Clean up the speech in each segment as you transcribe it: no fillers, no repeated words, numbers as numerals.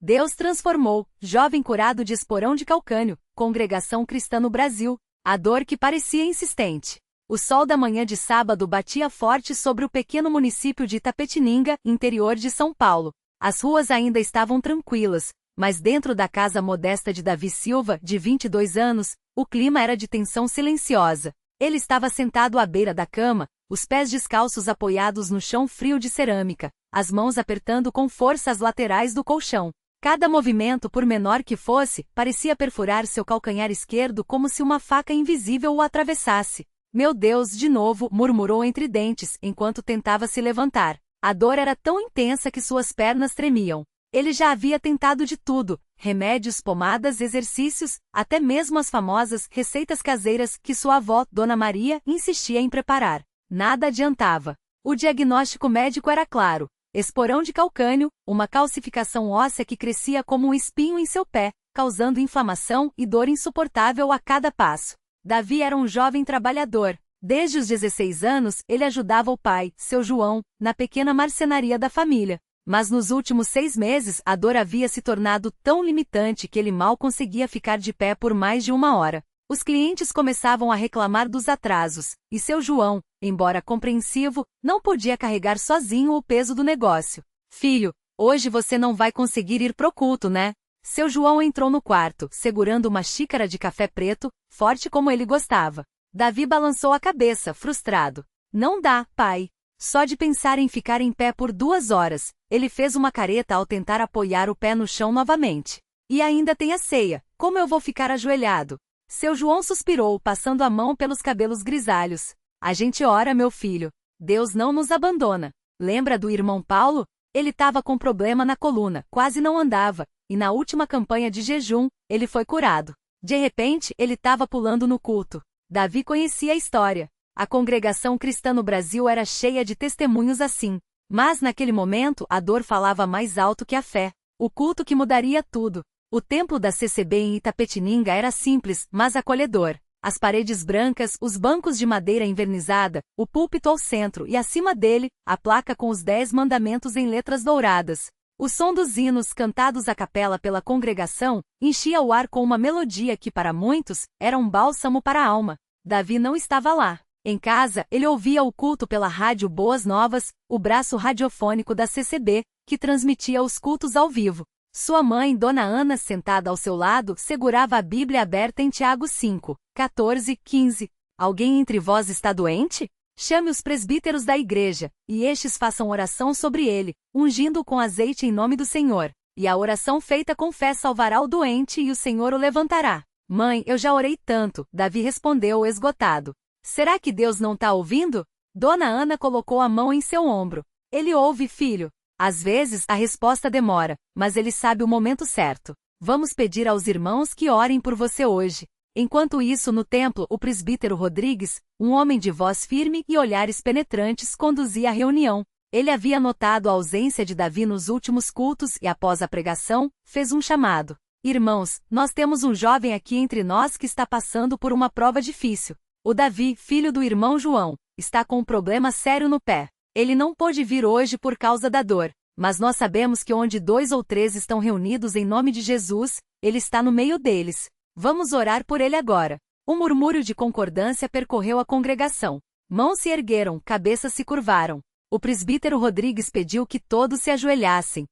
Deus transformou, jovem curado de esporão de calcânio, congregação cristã no Brasil, a dor que parecia insistente. O sol da manhã de sábado batia forte sobre o pequeno município de Itapetininga, interior de São Paulo. As ruas ainda estavam tranquilas, mas dentro da casa modesta de Davi Silva, de 22 anos, o clima era de tensão silenciosa. Ele estava sentado à beira da cama, os pés descalços apoiados no chão frio de cerâmica, as mãos apertando com força as laterais do colchão. Cada movimento, por menor que fosse, parecia perfurar seu calcanhar esquerdo como se uma faca invisível o atravessasse. Meu Deus, de novo, murmurou entre dentes, enquanto tentava se levantar. A dor era tão intensa que suas pernas tremiam. Ele já havia tentado de tudo: remédios, pomadas, exercícios, até mesmo as famosas receitas caseiras que sua avó, Dona Maria, insistia em preparar. Nada adiantava. O diagnóstico médico era claro: esporão de calcânio, uma calcificação óssea que crescia como um espinho em seu pé, causando inflamação e dor insuportável a cada passo. Davi era um jovem trabalhador. Desde os 16 anos, ele ajudava o pai, seu João, na pequena marcenaria da família. Mas nos últimos 6 meses, a dor havia se tornado tão limitante que ele mal conseguia ficar de pé por mais de 1 hora. Os clientes começavam a reclamar dos atrasos, e seu João, embora compreensivo, não podia carregar sozinho o peso do negócio. Filho, hoje você não vai conseguir ir pro culto, né? Seu João entrou no quarto, segurando uma xícara de café preto, forte como ele gostava. Davi balançou a cabeça, frustrado. Não dá, pai. Só de pensar em ficar em pé por 2 horas, ele fez uma careta ao tentar apoiar o pé no chão novamente. E ainda tem a ceia, como eu vou ficar ajoelhado? Seu João suspirou, passando a mão pelos cabelos grisalhos. A gente ora, meu filho. Deus não nos abandona. Lembra do irmão Paulo? Ele estava com problema na coluna, quase não andava, e na última campanha de jejum, ele foi curado. De repente, ele estava pulando no culto. Davi conhecia a história. A congregação cristã no Brasil era cheia de testemunhos assim. Mas naquele momento, a dor falava mais alto que a fé. O culto que mudaria tudo. O templo da CCB em Itapetininga era simples, mas acolhedor. As paredes brancas, os bancos de madeira envernizada, o púlpito ao centro e acima dele, a placa com os 10 mandamentos em letras douradas. O som dos hinos cantados à capela pela congregação enchia o ar com uma melodia que para muitos era um bálsamo para a alma. Davi não estava lá. Em casa, ele ouvia o culto pela rádio Boas Novas, o braço radiofônico da CCB, que transmitia os cultos ao vivo. Sua mãe, Dona Ana, sentada ao seu lado, segurava a Bíblia aberta em Tiago 5, 14, 15. Alguém entre vós está doente? Chame os presbíteros da igreja, e estes façam oração sobre ele, ungindo-o com azeite em nome do Senhor. E a oração feita com fé salvará o doente e o Senhor o levantará. Mãe, eu já orei tanto, Davi respondeu esgotado. Será que Deus não está ouvindo? Dona Ana colocou a mão em seu ombro. Ele ouve, filho. Às vezes, a resposta demora, mas ele sabe o momento certo. Vamos pedir aos irmãos que orem por você hoje. Enquanto isso, no templo, o presbítero Rodrigues, um homem de voz firme e olhares penetrantes, conduzia a reunião. Ele havia notado a ausência de Davi nos últimos cultos e, após a pregação, fez um chamado. Irmãos, nós temos um jovem aqui entre nós que está passando por uma prova difícil. O Davi, filho do irmão João, está com um problema sério no pé. Ele não pôde vir hoje por causa da dor, mas nós sabemos que onde 2 ou 3 estão reunidos em nome de Jesus, ele está no meio deles. Vamos orar por ele agora. Um murmúrio de concordância percorreu a congregação. Mãos se ergueram, cabeças se curvaram. O presbítero Rodrigues pediu que todos se ajoelhassem.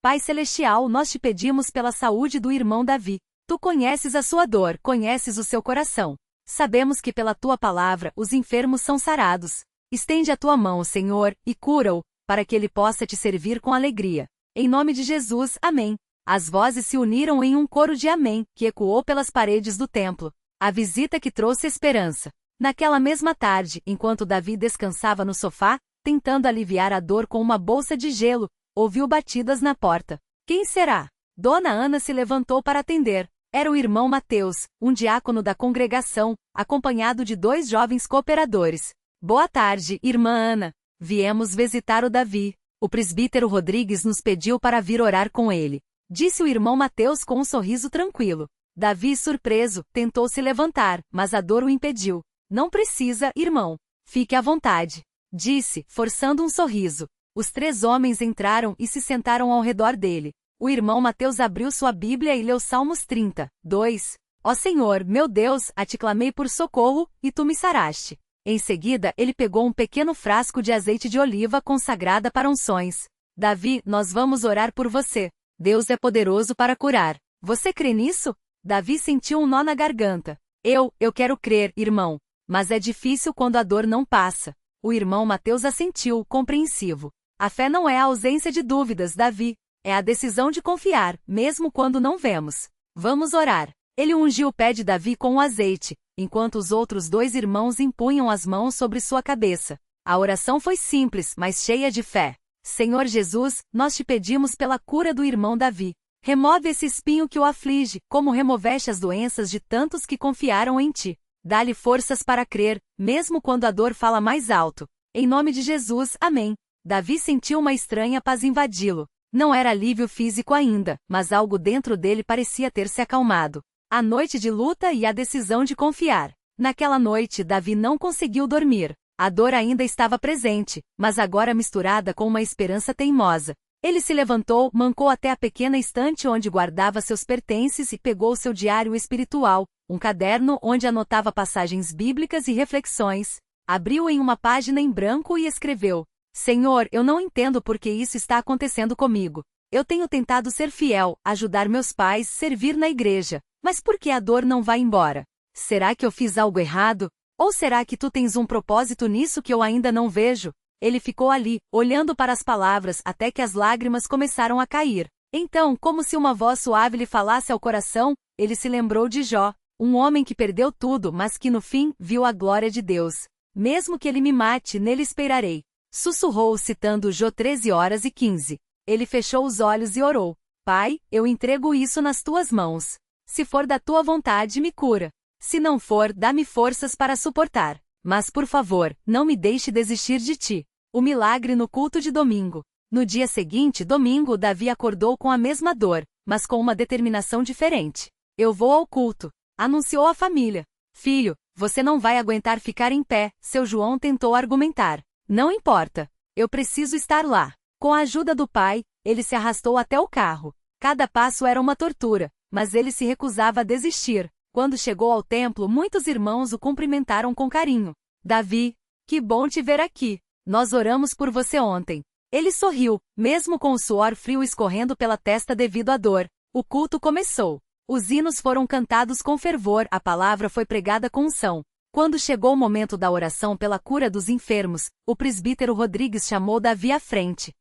Pai Celestial, nós te pedimos pela saúde do irmão Davi. Tu conheces a sua dor, conheces o seu coração. Sabemos que pela tua palavra os enfermos são sarados. Estende a tua mão, Senhor, e cura-o, para que ele possa te servir com alegria. Em nome de Jesus, amém. As vozes se uniram em um coro de amém, que ecoou pelas paredes do templo. A visita que trouxe esperança. Naquela mesma tarde, enquanto Davi descansava no sofá, tentando aliviar a dor com uma bolsa de gelo, ouviu batidas na porta. Quem será? Dona Ana se levantou para atender. Era o irmão Mateus, um diácono da congregação, acompanhado de 2 jovens cooperadores. Boa tarde, irmã Ana. Viemos visitar o Davi. O presbítero Rodrigues nos pediu para vir orar com ele. Disse o irmão Mateus com um sorriso tranquilo. Davi, surpreso, tentou se levantar, mas a dor o impediu. Não precisa, irmão. Fique à vontade. Disse, forçando um sorriso. Os 3 homens entraram e se sentaram ao redor dele. O irmão Mateus abriu sua Bíblia e leu Salmos 30, 2. Ó Senhor, meu Deus, a ti clamei por socorro, e tu me saraste. Em seguida, ele pegou um pequeno frasco de azeite de oliva consagrada para unções. Davi, nós vamos orar por você. Deus é poderoso para curar. Você crê nisso? Davi sentiu um nó na garganta. Eu quero crer, irmão. Mas é difícil quando a dor não passa. O irmão Mateus assentiu, compreensivo. A fé não é a ausência de dúvidas, Davi. É a decisão de confiar, mesmo quando não vemos. Vamos orar. Ele ungiu o pé de Davi com o azeite, enquanto os outros 2 irmãos impunham as mãos sobre sua cabeça. A oração foi simples, mas cheia de fé. Senhor Jesus, nós te pedimos pela cura do irmão Davi. Remove esse espinho que o aflige, como removeste as doenças de tantos que confiaram em ti. Dá-lhe forças para crer, mesmo quando a dor fala mais alto. Em nome de Jesus, amém. Davi sentiu uma estranha paz invadi-lo. Não era alívio físico ainda, mas algo dentro dele parecia ter se acalmado. A noite de luta e a decisão de confiar. Naquela noite, Davi não conseguiu dormir. A dor ainda estava presente, mas agora misturada com uma esperança teimosa. Ele se levantou, mancou até a pequena estante onde guardava seus pertences e pegou seu diário espiritual, um caderno onde anotava passagens bíblicas e reflexões. Abriu em uma página em branco e escreveu: Senhor, eu não entendo por que isso está acontecendo comigo. Eu tenho tentado ser fiel, ajudar meus pais, servir na igreja. Mas por que a dor não vai embora? Será que eu fiz algo errado? Ou será que tu tens um propósito nisso que eu ainda não vejo? Ele ficou ali, olhando para as palavras até que as lágrimas começaram a cair. Então, como se uma voz suave lhe falasse ao coração, ele se lembrou de Jó, um homem que perdeu tudo, mas que no fim viu a glória de Deus. Mesmo que ele me mate, nele esperarei. Sussurrou citando Jó 13h15. Ele fechou os olhos e orou. Pai, eu entrego isso nas tuas mãos. Se for da tua vontade, me cura. Se não for, dá-me forças para suportar. Mas por favor, não me deixe desistir de ti. O milagre no culto de domingo. No dia seguinte, domingo, Davi acordou com a mesma dor, mas com uma determinação diferente. Eu vou ao culto, anunciou a família. Filho, você não vai aguentar ficar em pé, seu João tentou argumentar. Não importa. Eu preciso estar lá. Com a ajuda do pai, ele se arrastou até o carro. Cada passo era uma tortura, mas ele se recusava a desistir. Quando chegou ao templo, muitos irmãos o cumprimentaram com carinho. Davi, que bom te ver aqui. Nós oramos por você ontem. Ele sorriu, mesmo com o suor frio escorrendo pela testa devido à dor. O culto começou. Os hinos foram cantados com fervor, a palavra foi pregada com unção. Quando chegou o momento da oração pela cura dos enfermos, o presbítero Rodrigues chamou Davi à frente.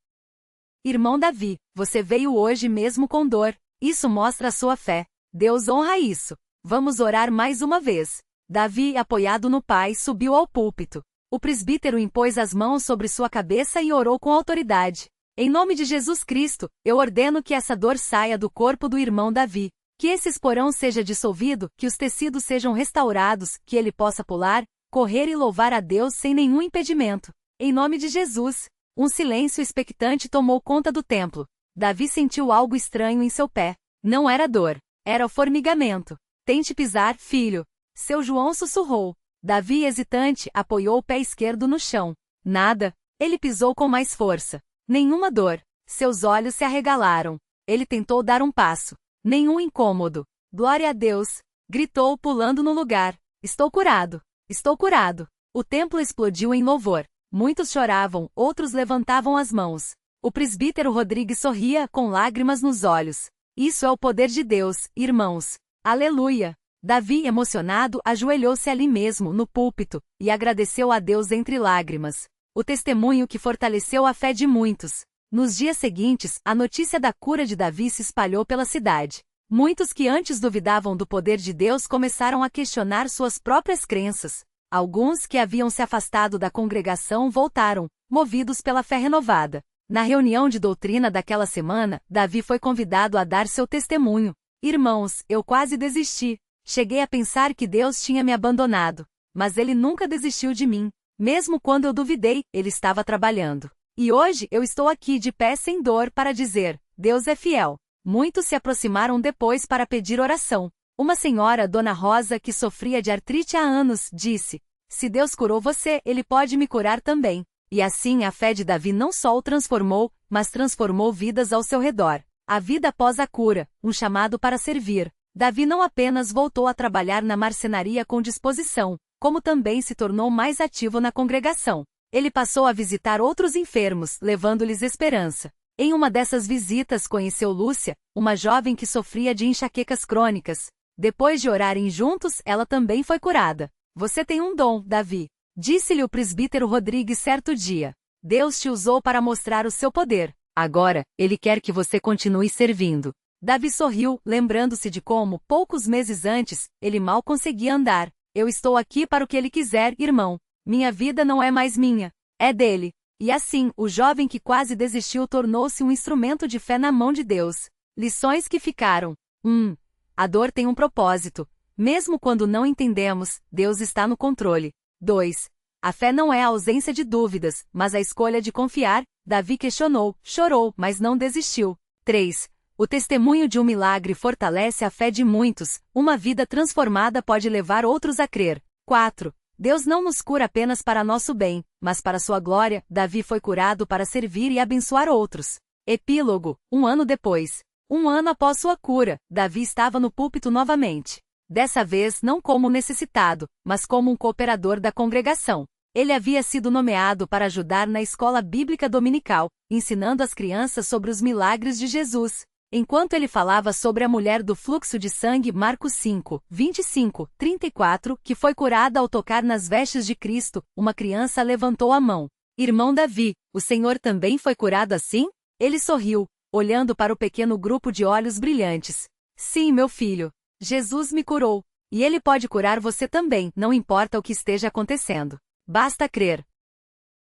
Irmão Davi, você veio hoje mesmo com dor. Isso mostra a sua fé. Deus honra isso. Vamos orar mais uma vez. Davi, apoiado no pai, subiu ao púlpito. O presbítero impôs as mãos sobre sua cabeça e orou com autoridade. Em nome de Jesus Cristo, eu ordeno que essa dor saia do corpo do irmão Davi. Que esse esporão seja dissolvido, que os tecidos sejam restaurados, que ele possa pular, correr e louvar a Deus sem nenhum impedimento. Em nome de Jesus. Um silêncio expectante tomou conta do templo. Davi sentiu algo estranho em seu pé. Não era dor. Era o formigamento. Tente pisar, filho. Seu João sussurrou. Davi, hesitante, apoiou o pé esquerdo no chão. Nada. Ele pisou com mais força. Nenhuma dor. Seus olhos se arregalaram. Ele tentou dar um passo. Nenhum incômodo. Glória a Deus! Gritou, pulando no lugar. Estou curado. Estou curado. O templo explodiu em louvor. Muitos choravam, outros levantavam as mãos. O presbítero Rodrigues sorria, com lágrimas nos olhos. Isso é o poder de Deus, irmãos. Aleluia! Davi, emocionado, ajoelhou-se ali mesmo, no púlpito, e agradeceu a Deus entre lágrimas. O testemunho que fortaleceu a fé de muitos. Nos dias seguintes, a notícia da cura de Davi se espalhou pela cidade. Muitos que antes duvidavam do poder de Deus começaram a questionar suas próprias crenças. Alguns que haviam se afastado da congregação voltaram, movidos pela fé renovada. Na reunião de doutrina daquela semana, Davi foi convidado a dar seu testemunho. Irmãos, eu quase desisti. Cheguei a pensar que Deus tinha me abandonado. Mas Ele nunca desistiu de mim. Mesmo quando eu duvidei, Ele estava trabalhando. E hoje eu estou aqui de pé sem dor para dizer, Deus é fiel. Muitos se aproximaram depois para pedir oração. Uma senhora, Dona Rosa, que sofria de artrite há anos, disse, se Deus curou você, Ele pode me curar também. E assim a fé de Davi não só o transformou, mas transformou vidas ao seu redor. A vida após a cura, um chamado para servir. Davi não apenas voltou a trabalhar na marcenaria com disposição, como também se tornou mais ativo na congregação. Ele passou a visitar outros enfermos, levando-lhes esperança. Em uma dessas visitas conheceu Lúcia, uma jovem que sofria de enxaquecas crônicas. Depois de orarem juntos, ela também foi curada. Você tem um dom, Davi, disse-lhe o presbítero Rodrigues certo dia. Deus te usou para mostrar o seu poder. Agora, Ele quer que você continue servindo. Davi sorriu, lembrando-se de como, poucos meses antes, ele mal conseguia andar. Eu estou aqui para o que Ele quiser, irmão. Minha vida não é mais minha, é dele. E assim, o jovem que quase desistiu tornou-se um instrumento de fé na mão de Deus. Lições que ficaram. 1. A dor tem um propósito. Mesmo quando não entendemos, Deus está no controle. 2. A fé não é a ausência de dúvidas, mas a escolha de confiar. Davi questionou, chorou, mas não desistiu. 3. O testemunho de um milagre fortalece a fé de muitos. Uma vida transformada pode levar outros a crer. 4. Deus não nos cura apenas para nosso bem, mas para sua glória. Davi foi curado para servir e abençoar outros. Epílogo. 1 ano depois. 1 ano após sua cura, Davi estava no púlpito novamente. Dessa vez não como necessitado, mas como um cooperador da congregação. Ele havia sido nomeado para ajudar na escola bíblica dominical, ensinando as crianças sobre os milagres de Jesus. Enquanto ele falava sobre a mulher do fluxo de sangue, Marcos 5, 25, 34, que foi curada ao tocar nas vestes de Cristo, uma criança levantou a mão. Irmão Davi, o Senhor também foi curado assim? Ele sorriu, olhando para o pequeno grupo de olhos brilhantes. Sim, meu filho. Jesus me curou. E Ele pode curar você também, não importa o que esteja acontecendo. Basta crer.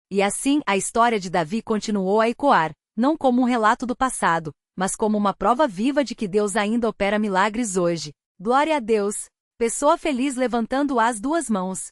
E assim, a história de Davi continuou a ecoar, não como um relato do passado, mas como uma prova viva de que Deus ainda opera milagres hoje. Glória a Deus! Pessoa feliz levantando as duas mãos.